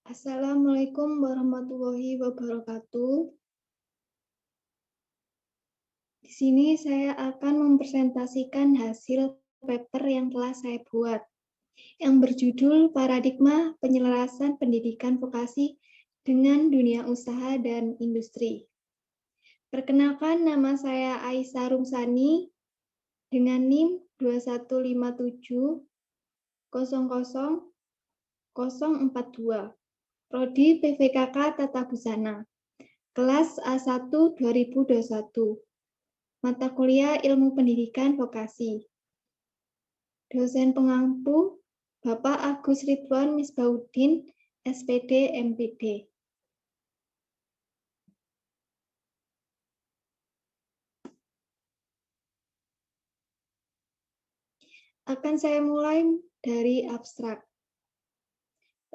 Assalamualaikum warahmatullahi wabarakatuh. Di sini saya akan mempresentasikan hasil paper yang telah saya buat, yang berjudul Paradigma Penyelarasan Pendidikan Vokasi dengan Dunia Usaha dan Industri. Perkenalkan, nama saya Aisyah Rumsani dengan NIM 215700042, Prodi PVKK Tata Busana, kelas A1 2021. Mata kuliah Ilmu Pendidikan Vokasi. Dosen pengampu Bapak Agus Ridwan Misbahuddin, SPD, MPD. Akan saya mulai dari abstrak.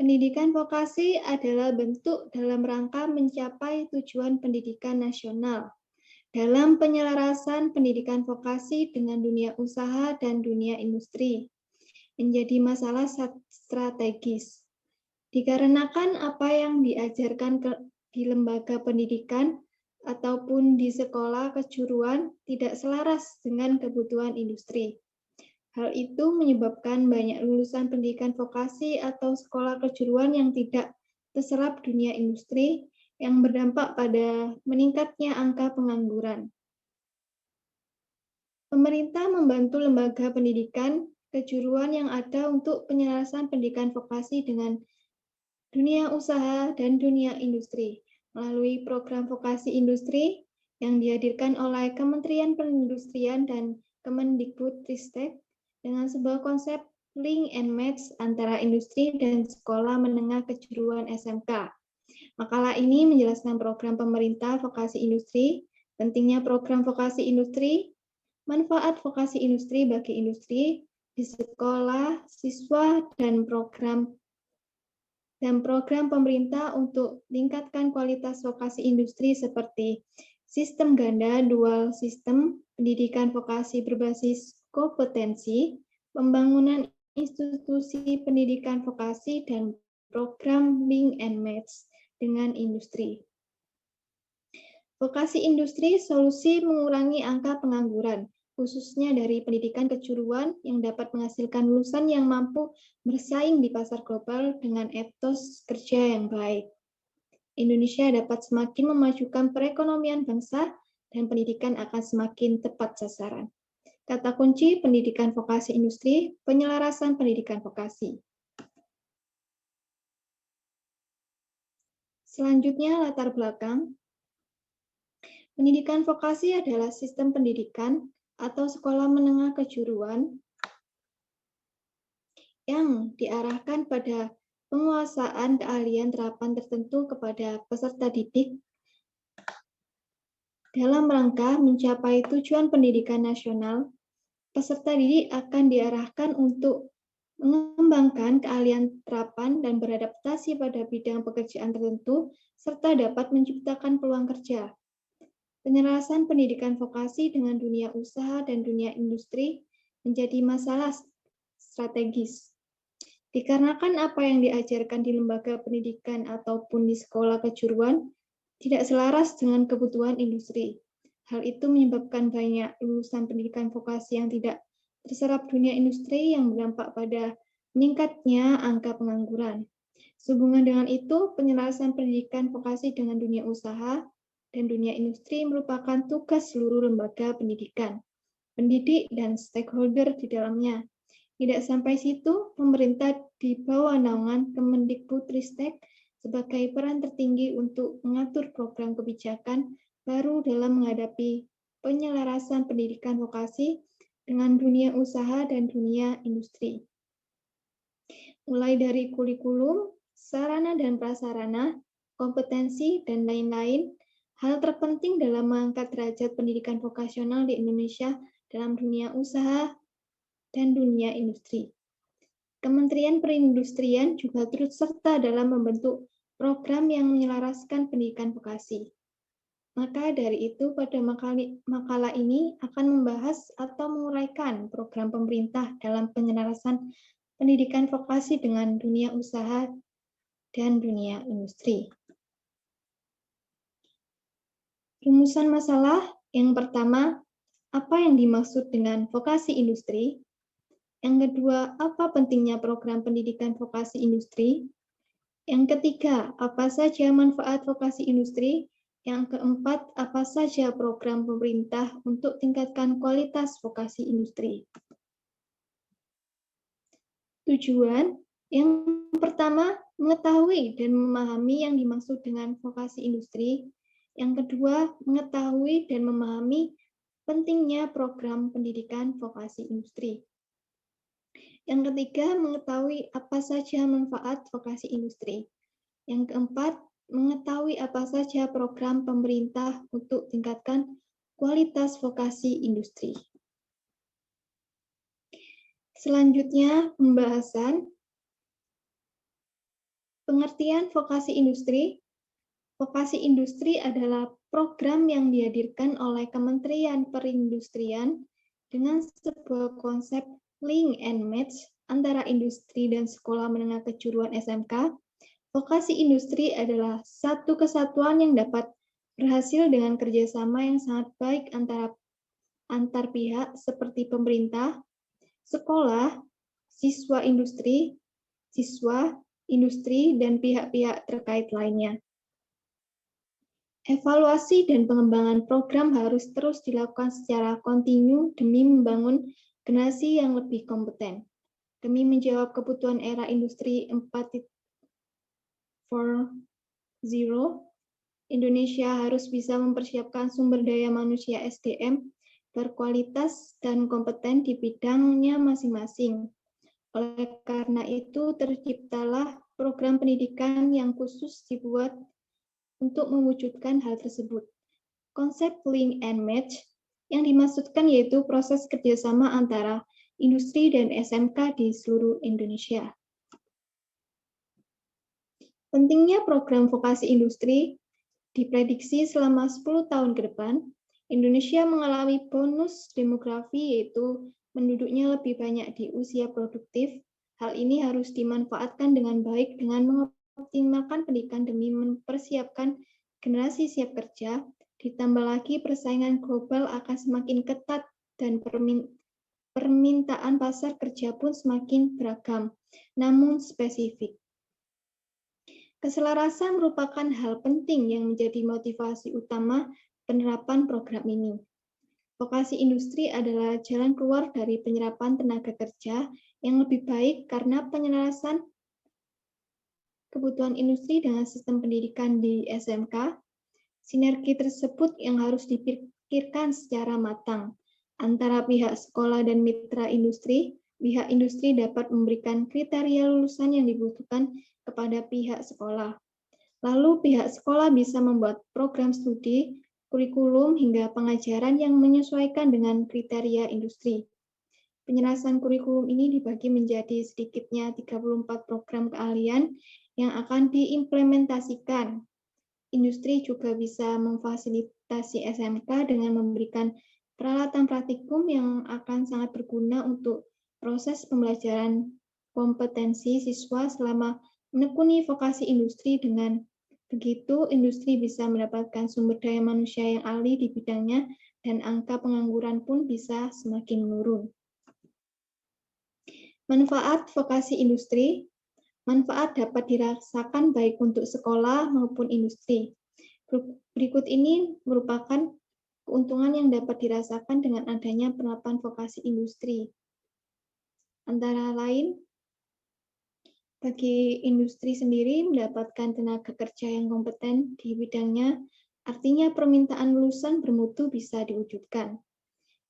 Pendidikan vokasi adalah bentuk dalam rangka mencapai tujuan pendidikan nasional dalam penyelarasan pendidikan vokasi dengan dunia usaha dan dunia industri menjadi masalah strategis. Dikarenakan apa yang diajarkan di lembaga pendidikan ataupun di sekolah kejuruan tidak selaras dengan kebutuhan industri. Hal itu menyebabkan banyak lulusan pendidikan vokasi atau sekolah kejuruan yang tidak terserap dunia industri yang berdampak pada meningkatnya angka pengangguran. Pemerintah membantu lembaga pendidikan kejuruan yang ada untuk penyelarasan pendidikan vokasi dengan dunia usaha dan dunia industri melalui program vokasi industri yang dihadirkan oleh Kementerian Perindustrian dan Kemendikbudristek dengan sebuah konsep link and match antara industri dan sekolah menengah kejuruan SMK. Makalah ini menjelaskan program pemerintah vokasi industri, pentingnya program vokasi industri, manfaat vokasi industri bagi industri di sekolah, siswa, dan program pemerintah untuk meningkatkan kualitas vokasi industri seperti sistem ganda, dual sistem, pendidikan vokasi berbasis kompetensi, pembangunan institusi pendidikan vokasi, dan program link and match dengan industri. Vokasi industri solusi mengurangi angka pengangguran, khususnya dari pendidikan kejuruan yang dapat menghasilkan lulusan yang mampu bersaing di pasar global dengan etos kerja yang baik. Indonesia dapat semakin memajukan perekonomian bangsa dan pendidikan akan semakin tepat sasaran. Kata kunci pendidikan vokasi industri, penyelarasan pendidikan vokasi. Selanjutnya, latar belakang. Pendidikan vokasi adalah sistem pendidikan atau sekolah menengah kejuruan yang diarahkan pada penguasaan keahlian terapan tertentu kepada peserta didik dalam rangka mencapai tujuan pendidikan nasional. Peserta didik akan diarahkan untuk mengembangkan keahlian terapan dan beradaptasi pada bidang pekerjaan tertentu serta dapat menciptakan peluang kerja. Penyelarasan pendidikan vokasi dengan dunia usaha dan dunia industri menjadi masalah strategis. Dikarenakan apa yang diajarkan di lembaga pendidikan ataupun di sekolah kejuruan tidak selaras dengan kebutuhan industri. Hal itu menyebabkan banyak lulusan pendidikan vokasi yang tidak terserap dunia industri yang berdampak pada meningkatnya angka pengangguran. Sehubungan dengan itu, penyelarasan pendidikan vokasi dengan dunia usaha dan dunia industri merupakan tugas seluruh lembaga pendidikan, pendidik, dan stakeholder di dalamnya. Tidak sampai situ, pemerintah di bawah naungan Kemendikbudristek sebagai peran tertinggi untuk mengatur program kebijakan baru dalam menghadapi penyelarasan pendidikan vokasi dengan dunia usaha dan dunia industri. Mulai dari kurikulum, sarana dan prasarana, kompetensi, dan lain-lain, hal terpenting dalam mengangkat derajat pendidikan vokasional di Indonesia dalam dunia usaha dan dunia industri. Kementerian Perindustrian juga turut serta dalam membentuk program yang menyelaraskan pendidikan vokasi. Maka dari itu, pada makalah ini akan membahas atau menguraikan program pemerintah dalam penyelarasan pendidikan vokasi dengan dunia usaha dan dunia industri. Rumusan masalah yang pertama, apa yang dimaksud dengan vokasi industri? Yang kedua, apa pentingnya program pendidikan vokasi industri? Yang ketiga, apa saja manfaat vokasi industri? Yang keempat, apa saja program pemerintah untuk tingkatkan kualitas vokasi industri? Tujuan yang pertama, mengetahui dan memahami yang dimaksud dengan vokasi industri. Yang kedua, mengetahui dan memahami pentingnya program pendidikan vokasi industri. Yang ketiga, mengetahui apa saja manfaat vokasi industri. Yang keempat, mengetahui apa saja program pemerintah untuk tingkatkan kualitas vokasi industri. Selanjutnya, pembahasan pengertian vokasi industri. Vokasi industri adalah program yang dihadirkan oleh Kementerian Perindustrian dengan sebuah konsep link and match antara industri dan sekolah menengah kejuruan SMK. Vokasi industri adalah satu kesatuan yang dapat berhasil dengan kerjasama yang sangat baik antar pihak seperti pemerintah, sekolah, siswa industri, dan pihak-pihak terkait lainnya. Evaluasi dan pengembangan program harus terus dilakukan secara kontinu demi membangun generasi yang lebih kompeten. Demi menjawab kebutuhan era industri 4.0, Indonesia harus bisa mempersiapkan sumber daya manusia SDM berkualitas dan kompeten di bidangnya masing-masing. Oleh karena itu, terciptalah program pendidikan yang khusus dibuat untuk mewujudkan hal tersebut. Konsep link and match yang dimaksudkan yaitu proses kerjasama antara industri dan SMK di seluruh Indonesia. Pentingnya program vokasi industri diprediksi selama 10 tahun ke depan, Indonesia mengalami bonus demografi yaitu penduduknya lebih banyak di usia produktif. Hal ini harus dimanfaatkan dengan baik dengan mengoptimalkan pendidikan demi mempersiapkan generasi siap kerja, ditambah lagi persaingan global akan semakin ketat dan permintaan pasar kerja pun semakin beragam, namun spesifik. Keselarasan merupakan hal penting yang menjadi motivasi utama penerapan program ini. Vokasi industri adalah jalan keluar dari penyerapan tenaga kerja yang lebih baik karena penyelarasan kebutuhan industri dengan sistem pendidikan di SMK. Sinergi tersebut yang harus dipikirkan secara matang antara pihak sekolah dan mitra industri. Pihak industri dapat memberikan kriteria lulusan yang dibutuhkan kepada pihak sekolah. Lalu pihak sekolah bisa membuat program studi, kurikulum, hingga pengajaran yang menyesuaikan dengan kriteria industri. Penyelesaian kurikulum ini dibagi menjadi sedikitnya 34 program keahlian yang akan diimplementasikan. Industri juga bisa memfasilitasi SMK dengan memberikan peralatan praktikum yang akan sangat berguna untuk proses pembelajaran kompetensi siswa selama menekuni vokasi industri. Dengan begitu, industri bisa mendapatkan sumber daya manusia yang ahli di bidangnya dan angka pengangguran pun bisa semakin menurun. Manfaat vokasi industri. Manfaat dapat dirasakan baik untuk sekolah maupun industri. Berikut ini merupakan keuntungan yang dapat dirasakan dengan adanya penerapan vokasi industri. Antara lain, bagi industri sendiri mendapatkan tenaga kerja yang kompeten di bidangnya, artinya permintaan lulusan bermutu bisa diwujudkan.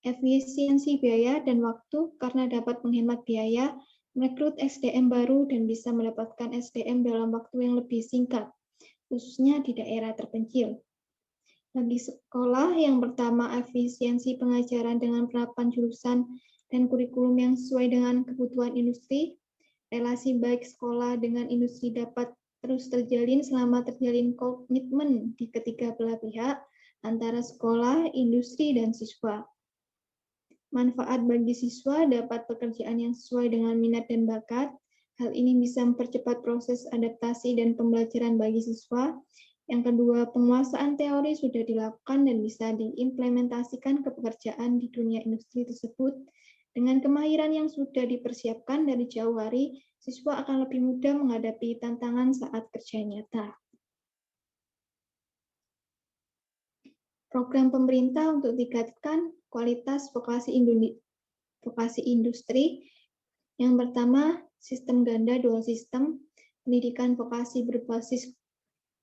Efisiensi biaya dan waktu karena dapat menghemat biaya, merekrut SDM baru dan bisa mendapatkan SDM dalam waktu yang lebih singkat, khususnya di daerah terpencil. Bagi sekolah, yang pertama efisiensi pengajaran dengan penerapan jurusan dan kurikulum yang sesuai dengan kebutuhan industri. Relasi baik sekolah dengan industri dapat terus terjalin selama terjalin komitmen di ketiga belah pihak antara sekolah, industri, dan siswa. Manfaat bagi siswa dapat pekerjaan yang sesuai dengan minat dan bakat. Hal ini bisa mempercepat proses adaptasi dan pembelajaran bagi siswa. Yang kedua, penguasaan teori sudah dilakukan dan bisa diimplementasikan ke pekerjaan di dunia industri tersebut. Dengan kemahiran yang sudah dipersiapkan dari jauh hari, siswa akan lebih mudah menghadapi tantangan saat kerja nyata. Program pemerintah untuk tingkatkan kualitas vokasi industri. Yang pertama, sistem ganda dual sistem, pendidikan vokasi berbasis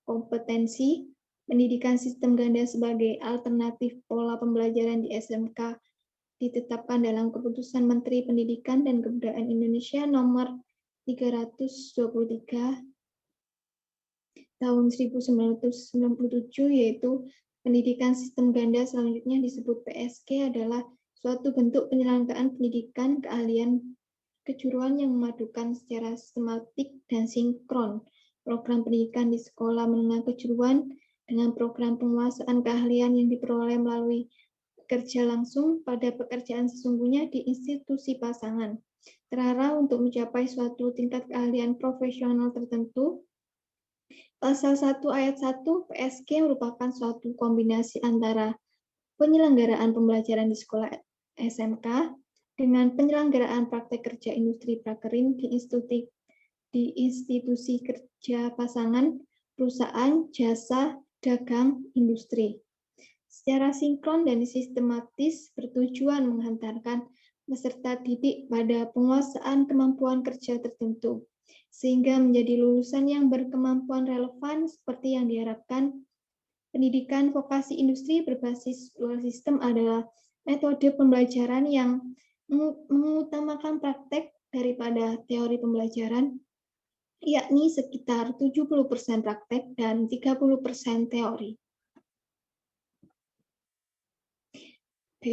kompetensi, pendidikan sistem ganda sebagai alternatif pola pembelajaran di SMK ditetapkan dalam Keputusan Menteri Pendidikan dan Kebudayaan Indonesia nomor 323 tahun 1997, yaitu pendidikan sistem ganda selanjutnya disebut PSG adalah suatu bentuk penyelenggaraan pendidikan keahlian kejuruan yang memadukan secara sistematik dan sinkron program pendidikan di sekolah menengah kejuruan dengan program penguasaan keahlian yang diperoleh melalui kerja langsung pada pekerjaan sesungguhnya di institusi pasangan. Terarah untuk mencapai suatu tingkat keahlian profesional tertentu. Pasal 1 ayat 1 PSG merupakan suatu kombinasi antara penyelenggaraan pembelajaran di sekolah SMK dengan penyelenggaraan praktek kerja industri prakerin di institusi kerja pasangan, perusahaan, jasa, dagang, industri. Secara sinkron dan sistematis bertujuan menghantarkan peserta didik pada penguasaan kemampuan kerja tertentu, sehingga menjadi lulusan yang berkemampuan relevan seperti yang diharapkan. Pendidikan vokasi industri berbasis dual sistem adalah metode pembelajaran yang mengutamakan praktek daripada teori pembelajaran, yakni sekitar 70% praktek dan 30% teori. B.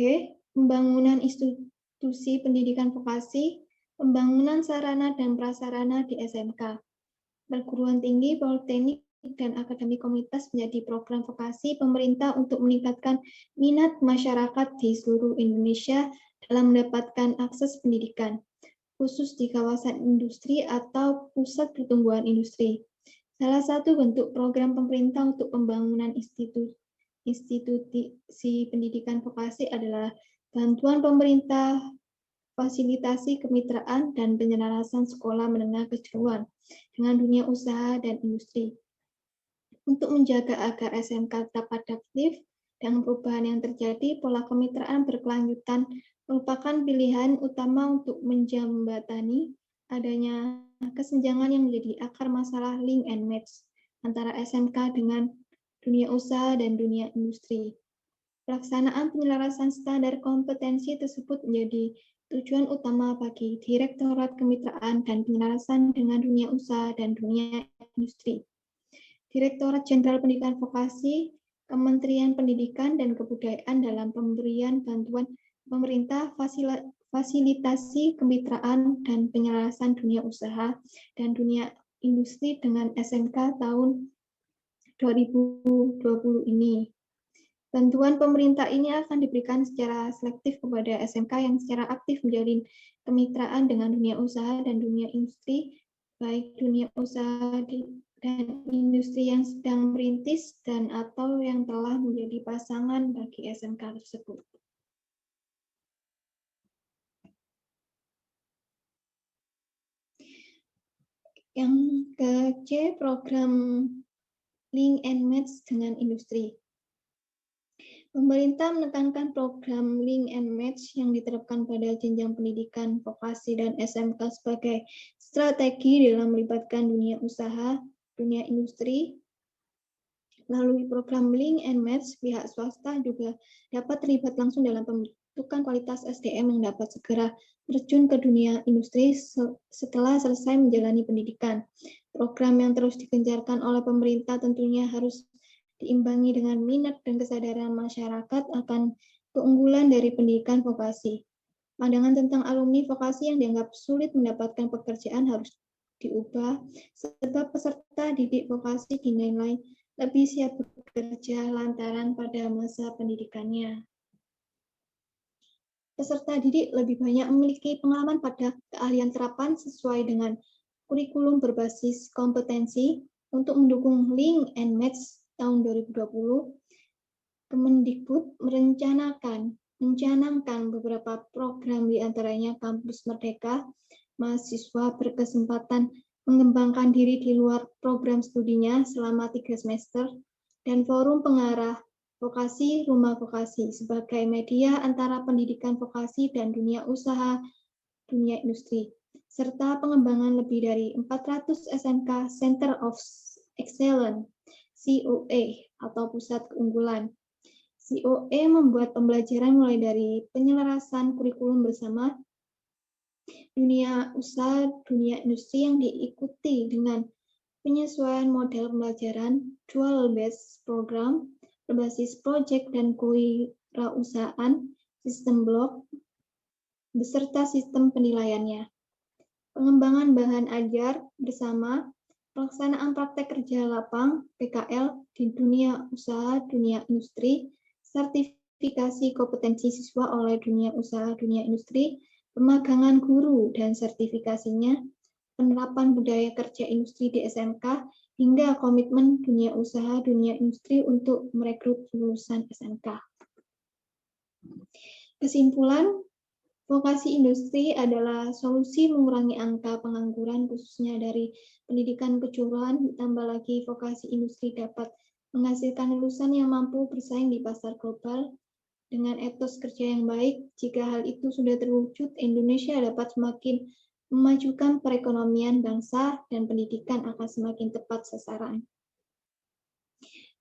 Pembangunan institusi pendidikan vokasi, pembangunan sarana dan prasarana di SMK. Perguruan tinggi, politeknik, dan akademi komunitas menjadi program vokasi pemerintah untuk meningkatkan minat masyarakat di seluruh Indonesia dalam mendapatkan akses pendidikan, khusus di kawasan industri atau pusat pertumbuhan industri. Salah satu bentuk program pemerintah untuk pembangunan institusi pendidikan vokasi adalah bantuan pemerintah, fasilitasi kemitraan, dan penyelarasan sekolah menengah kejuruan dengan dunia usaha dan industri. Untuk menjaga agar SMK tetap adaptif dengan perubahan yang terjadi, pola kemitraan berkelanjutan merupakan pilihan utama untuk menjembatani adanya kesenjangan yang menjadi akar masalah link and match antara SMK dengan dunia usaha dan dunia industri. Pelaksanaan penyelarasan standar kompetensi tersebut menjadi tujuan utama bagi Direktorat Kemitraan dan Penyelarasan dengan dunia usaha dan dunia industri. Direktorat Jenderal Pendidikan Vokasi, Kementerian Pendidikan dan Kebudayaan dalam pemberian bantuan pemerintah fasilitasi kemitraan dan penyelarasan dunia usaha dan dunia industri dengan SMK tahun 2020 ini. Bantuan pemerintah ini akan diberikan secara selektif kepada SMK yang secara aktif menjalin kemitraan dengan dunia usaha dan dunia industri, baik dunia usaha dan industri yang sedang merintis dan atau yang telah menjadi pasangan bagi SMK tersebut. Yang ke-C, program link and match dengan industri. Pemerintah menekankan program link and match yang diterapkan pada jenjang pendidikan vokasi dan SMK sebagai strategi dalam melibatkan dunia usaha, dunia industri. Melalui program link and match, pihak swasta juga dapat terlibat langsung dalam pembentukan kualitas SDM yang dapat segera terjun ke dunia industri setelah selesai menjalani pendidikan. Program yang terus digencarkan oleh pemerintah tentunya harus diimbangi dengan minat dan kesadaran masyarakat akan keunggulan dari pendidikan vokasi. Pandangan tentang alumni vokasi yang dianggap sulit mendapatkan pekerjaan harus diubah, sebab peserta didik vokasi dinilai lebih siap bekerja lantaran pada masa pendidikannya. Peserta didik lebih banyak memiliki pengalaman pada keahlian terapan sesuai dengan kurikulum berbasis kompetensi untuk mendukung Link and Match tahun 2020, Kemendikbud mencanangkan beberapa program, di antaranya Kampus Merdeka, mahasiswa berkesempatan mengembangkan diri di luar program studinya selama 3 semester, dan forum pengarah vokasi Rumah Vokasi sebagai media antara pendidikan vokasi dan dunia usaha, dunia industri, serta pengembangan lebih dari 400 SMK Center of Excellence (COE) atau pusat keunggulan. COE membuat pembelajaran mulai dari penyelarasan kurikulum bersama dunia usaha, dunia industri yang diikuti dengan penyesuaian model pembelajaran, dual-based program, berbasis proyek dan kewirausahaan, sistem blok, beserta sistem penilaiannya. Pengembangan bahan ajar bersama pelaksanaan praktek kerja lapang (PKL) di dunia usaha, dunia industri, sertifikasi kompetensi siswa oleh dunia usaha, dunia industri, pemagangan guru dan sertifikasinya, penerapan budaya kerja industri di SMK, hingga komitmen dunia usaha, dunia industri untuk merekrut lulusan SMK. Kesimpulan, vokasi industri adalah solusi mengurangi angka pengangguran khususnya dari pendidikan kejuruan, ditambah lagi vokasi industri dapat menghasilkan lulusan yang mampu bersaing di pasar global dengan etos kerja yang baik. Jika hal itu sudah terwujud, Indonesia dapat semakin memajukan perekonomian bangsa dan pendidikan akan semakin tepat sasaran.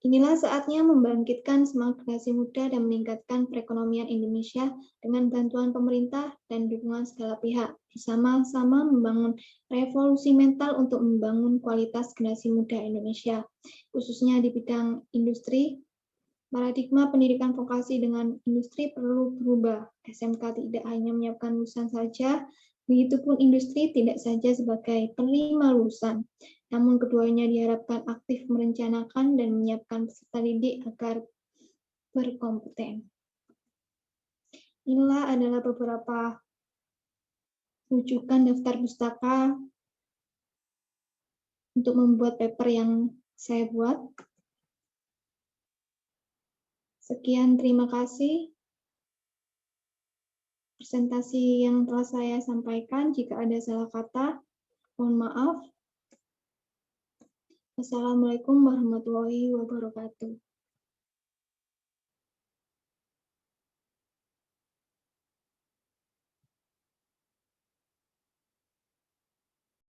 Inilah saatnya membangkitkan semangat generasi muda dan meningkatkan perekonomian Indonesia dengan bantuan pemerintah dan dukungan segala pihak. Bersama-sama membangun revolusi mental untuk membangun kualitas generasi muda Indonesia, khususnya di bidang industri. Paradigma pendidikan vokasi dengan industri perlu berubah. SMK tidak hanya menyiapkan lulusan saja, begitupun industri tidak saja sebagai penerima lulusan, namun keduanya diharapkan aktif merencanakan dan menyiapkan peserta didik agar berkompeten. Inilah adalah beberapa rujukan daftar pustaka untuk membuat paper yang saya buat. Sekian, terima kasih. Presentasi yang telah saya sampaikan, jika ada salah kata, mohon maaf. Wassalamualaikum warahmatullahi wabarakatuh.